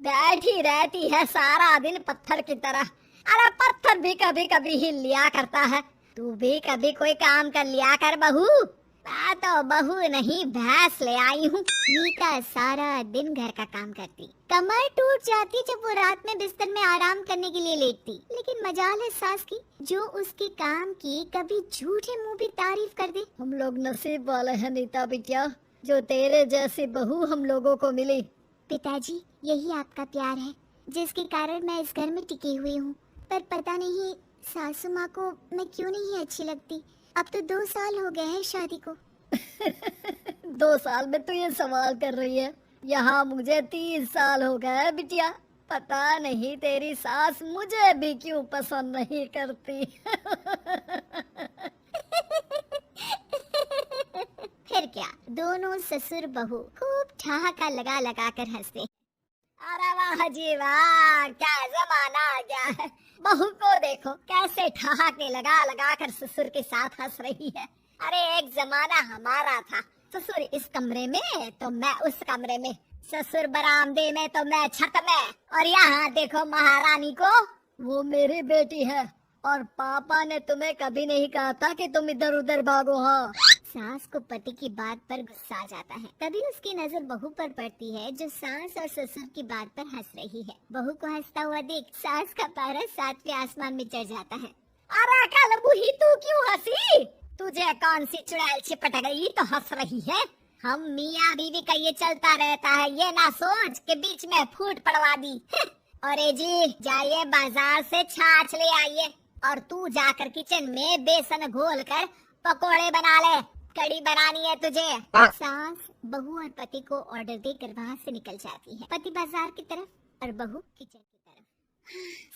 बैठी रहती है सारा दिन पत्थर की तरह। अरे पत्थर भी कभी कभी हिल लिया करता है। तू भी कभी कोई काम कर लिया कर बहू। मैं तो बहू नहीं भैंस ले आई हूँ। मीता सारा दिन घर का काम करती, कमर टूट जाती जब वो रात में बिस्तर में आराम करने के लिए लेटती। लेकिन मजाल है सास की, जो उसके काम की कभी झूठे मुंह भी तारीफ कर दे। हम लोग नसीब वाले हैं नीता बिटिया, जो तेरे जैसी बहू हम लोगों को मिली। पिताजी, यही आपका प्यार है जिसके कारण मैं इस घर में टिकी हुई हूँ। पर पता नहीं सासू माँ को मैं क्यों नहीं अच्छी लगती। अब तो 2 साल हो गए हैं शादी को। 2 साल में तू ये सवाल कर रही है? यहाँ मुझे 30 साल हो गए बिटिया। पता नहीं तेरी सास मुझे भी क्यों पसंद नहीं करती। फिर क्या, दोनों ससुर बहू खूब ठहाका लगा लगा कर हंसते। अरे वाह जी वाह, क्या जमाना आ गया है। बहू को देखो कैसे ठहाके लगा लगा कर ससुर के साथ हंस रही है। अरे एक जमाना हमारा था, ससुर इस कमरे में तो मैं उस कमरे में, ससुर बरामदे में तो मैं छत में। और यहाँ देखो महारानी को, वो मेरी बेटी है। और पापा ने तुम्हें कभी नहीं कहा था कि तुम इधर उधर भागो। हाँ, सास को पति की बात पर गुस्सा आ जाता है। तभी उसकी नजर बहू पर पड़ती है जो सास और ससुर की बात पर हंस रही है। बहू को हंसता हुआ देख सास का पारा 7वें आसमान में चढ़ जाता है। अरे कलबुही, तू क्यों हंसी? तुझे कौन सी चुड़ैल चिपट गई तो हंस रही है? हम मियाँ बीवी का ये चलता रहता है, ये ना सोच के बीच में फूट पड़वा दी। अरे जी, जाइए बाजार से छाछ ले आइए, और तू जाकर किचन में बेसन घोल कर पकोड़े बना ले, कड़ी बनानी है तुझे। सास बहू और पति को ऑर्डर देकर वहाँ से निकल जाती है। पति बाजार की तरफ और बहू किचन की तरफ।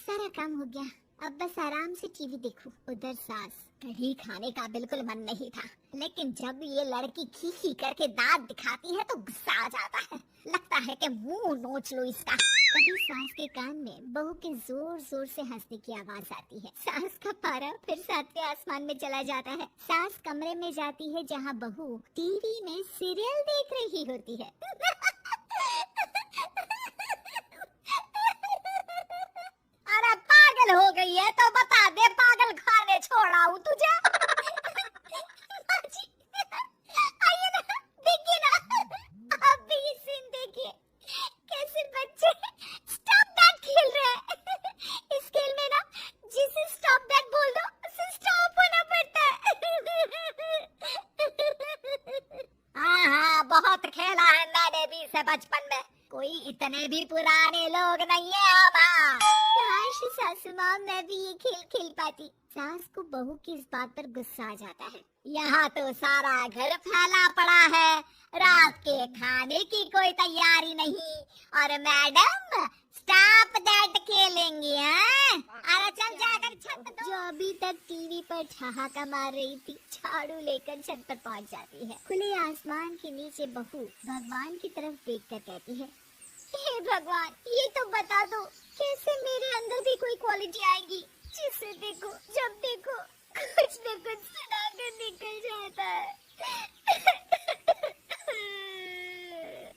सारा काम हो गया, अब बस आराम से टीवी देखूं। उधर सास, कढ़ी खाने का बिल्कुल मन नहीं था, लेकिन जब ये लड़की खी खी करके दांत दिखाती है तो गुस्सा आ जाता है। लगता है कि मुंह नोच लो इसका। तभी सास के कान में बहू के जोर जोर से हंसने की आवाज आती है। सास का पारा फिर 7वें आसमान में चला जाता है। सास कमरे में जाती है जहाँ बहू टीवी में सीरियल देख रही होती है। अरे पागल हो गई है तो बता दे, पागल खाने छोड़ा हूँ तुझे। आइए ना, देखिए ना, आप भी ये सीन देखिए, कैसे बच्चे स्टॉप दैट खेल रहे हैं। इस खेल में ना जिसे स्टॉप दैट बोल दो उसे स्टॉप होना पड़ता है। हाँ हाँ, बहुत खेला है मैंने भी इसे बचपन में। कोई इतने भी पुराने लोग नहीं है अब। काश सासू माँ मैं भी ये खेल खेल पाती। सास को बहू की इस बात पर गुस्सा आ जाता है। यहाँ तो सारा घर फैला पड़ा है, रात के खाने की कोई तैयारी नहीं, और मैडम स्टॉप दैट खेलेंगी। हैं? अरे चल जाकर छत जो अभी तक टीवी पर ठहाका मार रही थी, झाड़ू लेकर छत पर पहुँच जाती है। खुले आसमान के नीचे बहू भगवान की तरफ देखकर कहती है, हे भगवान, ये तो बता दो कैसे मेरे अंदर भी कोई क्वालिटी आएगी जिसे देखो, जब देखो कुछ न कुछ सुना कर निकल जाता है।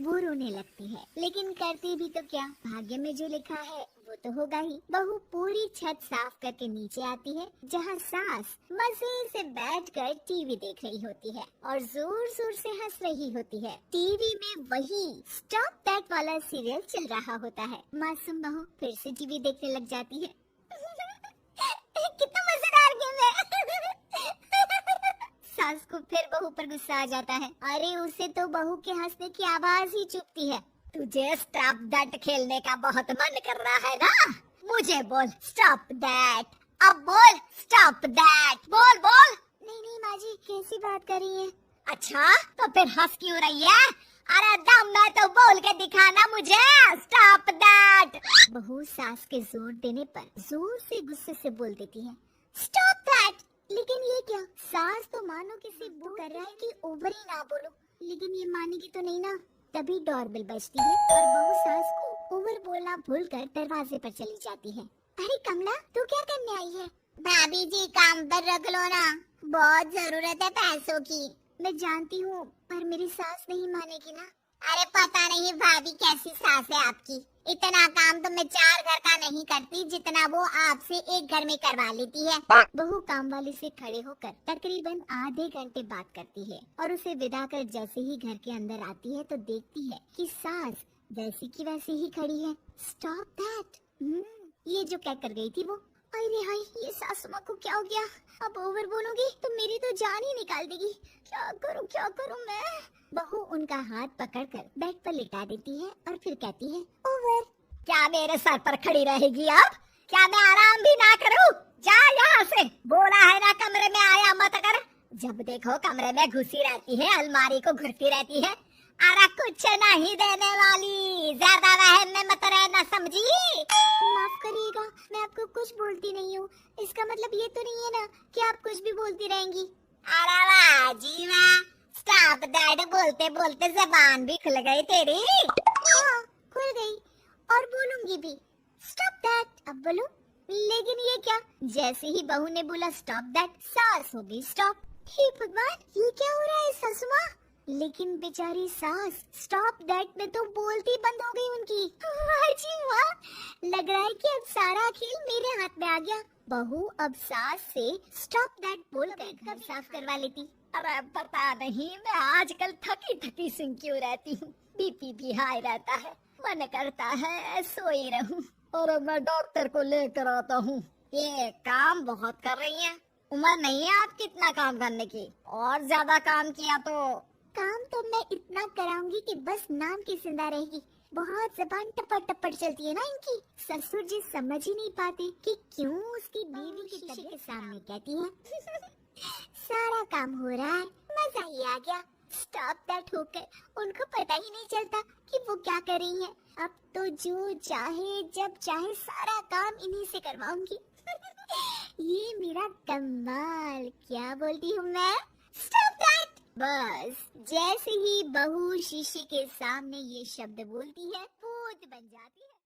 वो रोने लगती है, लेकिन करती भी तो क्या, भाग्य में जो लिखा है वो तो होगा ही। बहू पूरी छत साफ करके नीचे आती है जहाँ सास मजे से बैठकर टीवी देख रही होती है और जोर जोर से हंस रही होती है। टीवी में वही स्टॉप दैट वाला सीरियल चल रहा होता है। मासूम बहू फिर से टीवी देखने लग जाती है। कितना मजेदार गेम है। सास को फिर बहू पर गुस्सा आ जाता है। अरे उसे तो बहू के हंसने की आवाज ही चुभती है। तुझे स्टॉप दैट खेलने का बहुत मन कर रहा है ना? मुझे बोल स्टॉप दैट, अब बोल स्टॉप दैट, बोल बोल। नहीं नहीं माँ जी, कैसी बात कर रही हैं? अच्छा तो फिर हंस क्यों रही है? अरे दम में तो बोल के दिखाना मुझे स्टॉप दैट। बहू सास के जोर देने पर जोर से गुस्से से बोल देती है, स्टॉप दैट। लेकिन ये क्या, सास तो मानो किसी वो कर रहा है कि ओवर ही ना बोलो, लेकिन ये मानेगी तो नहीं ना। तभी डोरबेल बजती है और बहू सास को ओवर बोलना भूलकर दरवाजे पर चली जाती है। अरे कमला, तू क्या करने आई है? भाभी जी काम पर रख लो ना, बहुत जरूरत है पैसों की। मैं जानती हूँ, पर मेरी सास नहीं मानेगी ना। अरे पता नहीं भाभी कैसी सास है आपकी, इतना काम तो मैं 4 घर का नहीं करती जितना वो आपसे एक घर में करवा लेती है। बहू काम वाली से खड़े होकर तकरीबन आधे घंटे बात करती है और उसे विदा कर जैसे ही घर के अंदर आती है तो देखती है कि सास वैसी की वैसी ही खड़ी है। Stop that. ये जो क्या कर गई थी वो। अरे हाय, ये सासू माँ को क्या हो गया? अब ओवर बोलूंगी तो मेरी तो जान ही निकाल देगी। क्या करूं मैं? बहू उनका हाथ पकड़कर बेड पर लिटा देती है और फिर कहती है, ओवर। क्या मेरे सर पर खड़ी रहेगी अब? क्या मैं आराम भी ना करूं? जा यहाँ से, बोला है ना कमरे में आया मत कर। जब देखो कमरे में घुसी रहती है, अलमारी को घुरती रहती है। अरे कुछ नहीं देने वाली, ज्यादा वहम में मत रहना, समझी? माफ करिएगा, मैं आपको कुछ बोलती नहीं हूँ। इसका मतलब ये तो नहीं है ना कि आप कुछ भी बोलती रहेंगी। अरे वाह जी वाह, स्टॉप दैट बोलते बोलते जबान भी खुल गई तेरी। हाँ, खुल गई और बोलूंगी भी। Stop that. अब बोलो। लेकिन ये क्या? जैसे ही बहू ने बोला स्टॉप दैट, सास हो गई स्टॉप। हे भगवान, ये क्या हो रहा है सासू माँ? लेकिन बेचारी सास स्टॉप दैट में तो बोलती बंद हो गई उनकी। वाह जी वाह, लग रहा है कि अब सारा खेल मेरे हाथ में आ गया। बहू अब सास से स्टॉप दैट बोलकर घर साफ करवा लेती। अरे पता नहीं मैं आजकल थकी थकी सी क्यों रहती हूँ, बीपी भी हाई रहता है, मन करता है सोई रहूं। और मैं डॉक्टर को लेकर आता हूँ। ये काम बहुत कर रही हैं, उम्र नहीं है आपकी इतना काम करने की, और ज्यादा काम किया तो। काम तो मैं इतना कराऊंगी कि बस नाम की जिंदा रहेगी। बहुत जबान टपट टपट चलती है ना इनकी। ससुर जी समझ ही नहीं पाते कि क्यों उसकी बीवी की शीशे के सामने कहती है। सारा काम हो रहा है, मजा ही आ गया। स्टॉप दैट होकर उनको पता ही नहीं चलता कि वो क्या कर रही है। अब तो जो चाहे जब चाहे सारा काम इन्हीं से करवाऊंगी। ये मेरा कमाल। क्या बोलती हूँ मैं? Stop that. बस जैसे ही बहू शीशे के सामने ये शब्द बोलती है, भूत बन जाती है।